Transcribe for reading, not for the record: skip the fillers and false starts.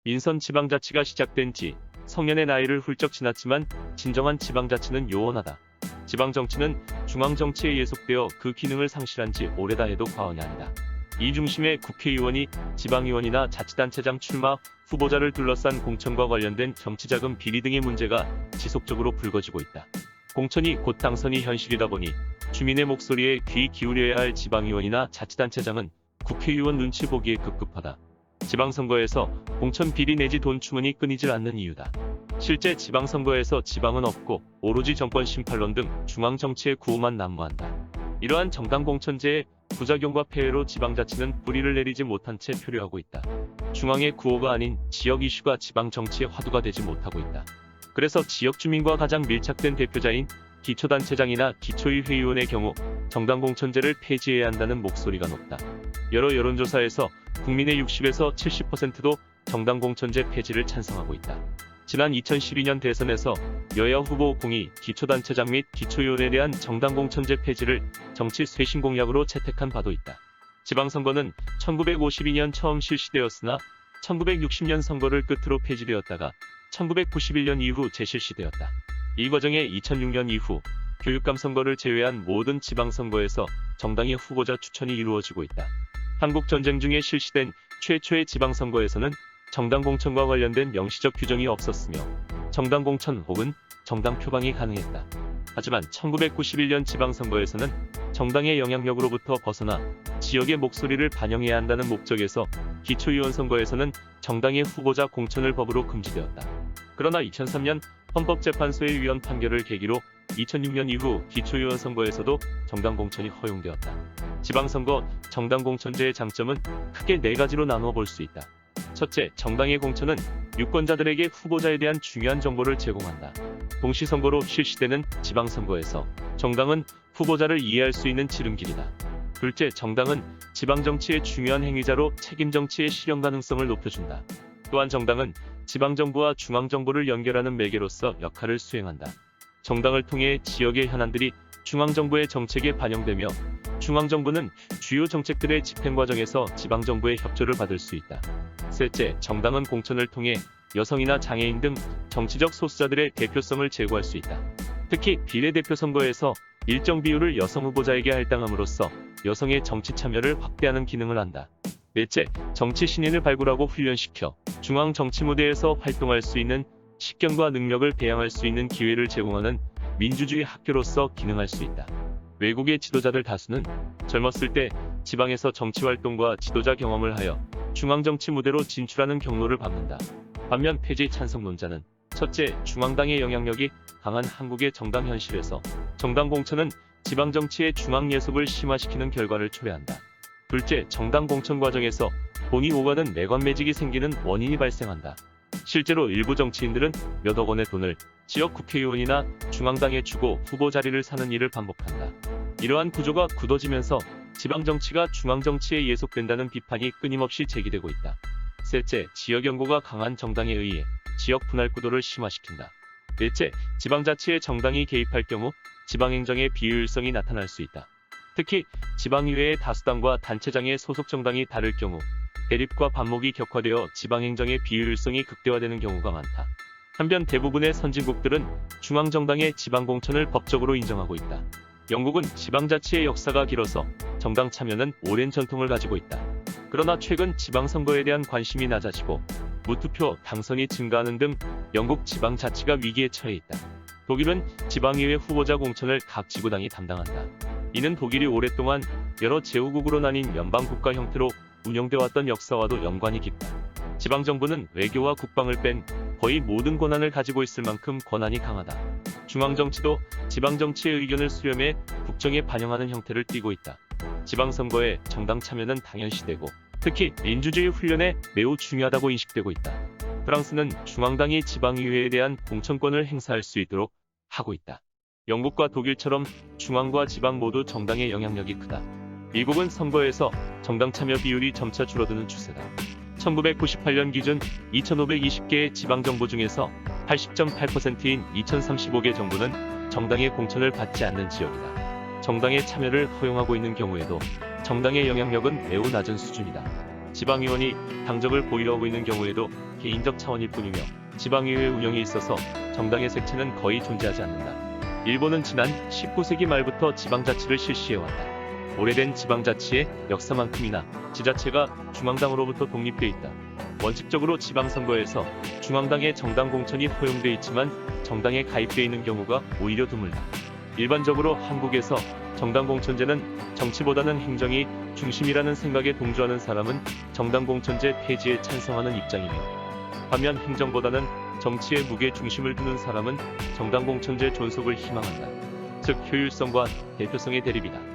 민선 지방자치가 시작된 지 성년의 나이를 훌쩍 지났지만 진정한 지방자치는 요원하다. 지방정치는 중앙정치에 예속되어 그 기능을 상실한 지 오래다 해도 과언이 아니다. 이 중심에 국회의원이 지방의원이나 자치단체장 출마 후보자를 둘러싼 공천과 관련된 정치자금 비리 등의 문제가 지속적으로 불거지고 있다. 공천이 곧 당선이 현실이다 보니 주민의 목소리에 귀 기울여야 할 지방의원이나 자치단체장은 국회의원 눈치 보기에 급급하다. 지방선거에서 공천 비리 내지 돈 추문이 끊이질 않는 이유다. 실제 지방선거에서 지방은 없고 오로지 정권 심판론 등 중앙정치의 구호만 난무한다. 이러한 정당 공천제의 부작용과 폐해로 지방자치는 뿌리를 내리지 못한 채 표류하고 있다. 중앙의 구호가 아닌 지역 이슈가 지방정치의 화두가 되지 못하고 있다. 그래서 지역 주민과 가장 밀착된 대표자인 기초단체장이나 기초의회의원의 경우 정당 공천제를 폐지해야 한다는 목소리가 높다. 여러 여론조사에서 국민의 60에서 70%도 정당 공천제 폐지를 찬성하고 있다. 지난 2012년 대선에서 여야 후보 공이 기초단체장 및 기초의원에 대한 정당 공천제 폐지를 정치 쇄신 공약으로 채택한 바도 있다. 지방선거는 1952년 처음 실시되었으나 1960년 선거를 끝으로 폐지되었다가 1991년 이후 재실시되었다. 이 과정에 2006년 이후 교육감 선거를 제외한 모든 지방선거에서 정당의 후보자 추천이 이루어지고 있다. 한국전쟁 중에 실시된 최초의 지방선거에서는 정당 공천과 관련된 명시적 규정이 없었으며 정당 공천 혹은 정당 표방이 가능했다. 하지만 1991년 지방선거에서는 정당의 영향력으로부터 벗어나 지역의 목소리를 반영해야 한다는 목적에서 기초의원 선거에서는 정당의 후보자 공천을 법으로 금지되었다. 그러나 2003년 헌법재판소의 위헌 판결을 계기로 2006년 이후 기초의원 선거에서도 정당 공천이 허용되었다. 지방선거 정당 공천제의 장점은 크게 4가지로 나누어 볼 수 있다. 첫째, 정당의 공천은 유권자들에게 후보자에 대한 중요한 정보를 제공한다. 동시선거로 실시되는 지방선거에서 정당은 후보자를 이해할 수 있는 지름길이다. 둘째, 정당은 지방정치의 중요한 행위자로 책임정치의 실현 가능성을 높여준다. 또한 정당은 지방정부와 중앙정부를 연결하는 매개로서 역할을 수행한다. 정당을 통해 지역의 현안들이 중앙정부의 정책에 반영되며 중앙정부는 주요 정책들의 집행 과정에서 지방정부의 협조를 받을 수 있다. 셋째, 정당은 공천을 통해 여성이나 장애인 등 정치적 소수자들의 대표성을 제고할 수 있다. 특히 비례대표 선거에서 일정 비율을 여성 후보자에게 할당함으로써 여성의 정치 참여를 확대하는 기능을 한다. 넷째, 정치 신인을 발굴하고 훈련시켜 중앙 정치 무대에서 활동할 수 있는 식견과 능력을 배양할 수 있는 기회를 제공하는 민주주의 학교로서 기능할 수 있다. 외국의 지도자들 다수는 젊었을 때 지방에서 정치활동과 지도자 경험을 하여 중앙정치 무대로 진출하는 경로를 밟는다. 반면 폐지 찬성론자는 첫째, 중앙당의 영향력이 강한 한국의 정당 현실에서 정당 공천은 지방정치의 중앙 예속을 심화시키는 결과를 초래한다. 둘째, 정당 공천 과정에서 돈이 오가는 매관매직이 생기는 원인이 발생한다. 실제로 일부 정치인들은 몇억 원의 돈을 지역 국회의원이나 중앙당에 주고 후보 자리를 사는 일을 반복한다. 이러한 구조가 굳어지면서 지방정치가 중앙정치에 예속된다는 비판이 끊임없이 제기되고 있다. 셋째, 지역 연고가 강한 정당에 의해 지역 분할 구도를 심화시킨다. 넷째, 지방자치에 정당이 개입할 경우 지방행정의 비효율성이 나타날 수 있다. 특히 지방의회의 다수당과 단체장의 소속 정당이 다를 경우 대립과 반목이 격화되어 지방행정의 비효율성이 극대화되는 경우가 많다. 한편 대부분의 선진국들은 중앙정당의 지방공천을 법적으로 인정하고 있다. 영국은 지방자치의 역사가 길어서 정당 참여는 오랜 전통을 가지고 있다. 그러나 최근 지방선거에 대한 관심이 낮아지고 무투표 당선이 증가하는 등 영국 지방자치가 위기에 처해 있다. 독일은 지방의회 후보자 공천을 각 지구당이 담당한다. 이는 독일이 오랫동안 여러 제후국으로 나뉜 연방국가 형태로 운영돼 왔던 역사와도 연관이 깊다. 지방정부는 외교와 국방을 뺀 거의 모든 권한을 가지고 있을 만큼 권한이 강하다. 중앙정치도 지방정치의 의견을 수렴해 국정에 반영하는 형태를 띠고 있다. 지방선거에 정당 참여는 당연시되고 특히 민주주의 훈련에 매우 중요하다고 인식되고 있다. 프랑스는 중앙당이 지방의회에 대한 공천권을 행사할 수 있도록 하고 있다. 영국과 독일처럼 중앙과 지방 모두 정당의 영향력이 크다. 미국은 선거에서 정당 참여 비율이 점차 줄어드는 추세다. 1998년 기준 2,520개의 지방정부 중에서 80.8%인 2,035개 정부는 정당의 공천을 받지 않는 지역이다. 정당의 참여를 허용하고 있는 경우에도 정당의 영향력은 매우 낮은 수준이다. 지방의원이 당적을 보유하고 있는 경우에도 개인적 차원일 뿐이며 지방의회 운영에 있어서 정당의 색채는 거의 존재하지 않는다. 일본은 지난 19세기 말부터 지방자치를 실시해왔다. 오래된 지방자치의 역사만큼이나 지자체가 중앙당으로부터 독립돼 있다. 원칙적으로 지방선거에서 중앙당의 정당 공천이 허용돼 있지만 정당에 가입돼 있는 경우가 오히려 드물다. 일반적으로 한국에서 정당 공천제는 정치보다는 행정이 중심이라는 생각에 동조하는 사람은 정당 공천제 폐지에 찬성하는 입장이며, 반면 행정보다는 정치에 무게 중심을 두는 사람은 정당 공천제 존속을 희망한다. 즉 효율성과 대표성의 대립이다.